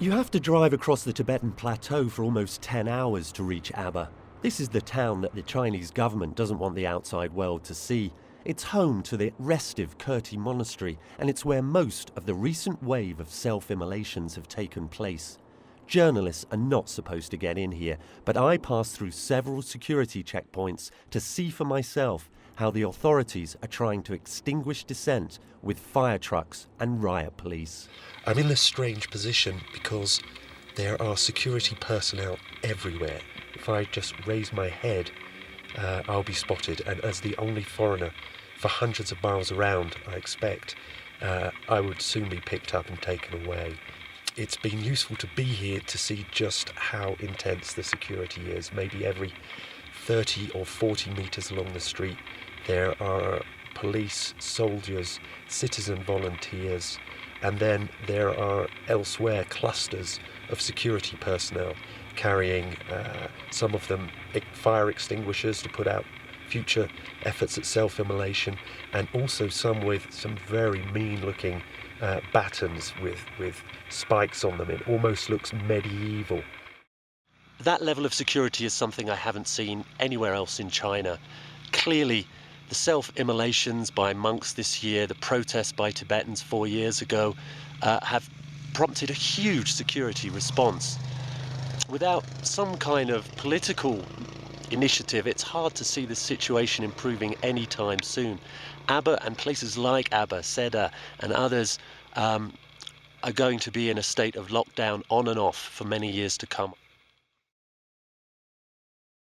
You have to drive across the Tibetan plateau for almost 10 hours to reach Ngaba. This is the town that the Chinese government doesn't want the outside world to see. It's home to the restive Kirti monastery, and it's where most of the recent wave of self-immolations have taken place. Journalists are not supposed to get in here, but I passed through several security checkpoints to see for myself how the authorities are trying to extinguish dissent with fire trucks and riot police. I'm in a strange position because there are security personnel everywhere. If I just raise my head, I'll be spotted, and as the only foreigner for hundreds of miles around, I expect, I would soon be picked up and taken away. It's been useful to be here to see just how intense the security is. Maybe every 30 or 40 metres along the street there are police, soldiers, citizen volunteers, and then there are elsewhere clusters of security personnel carrying some of them fire extinguishers to put out future efforts at self-immolation, and also some with some very mean-looking batons with spikes on them. It almost looks medieval. That level of security is something I haven't seen anywhere else in China. Clearly, the self-immolations by monks this year, the protests by Tibetans 4 years ago, have prompted a huge security response. Without some kind of political initiative, it's hard to see the situation improving anytime soon. Ngaba and places like Ngaba, Seda and others are going to be in a state of lockdown on and off for many years to come.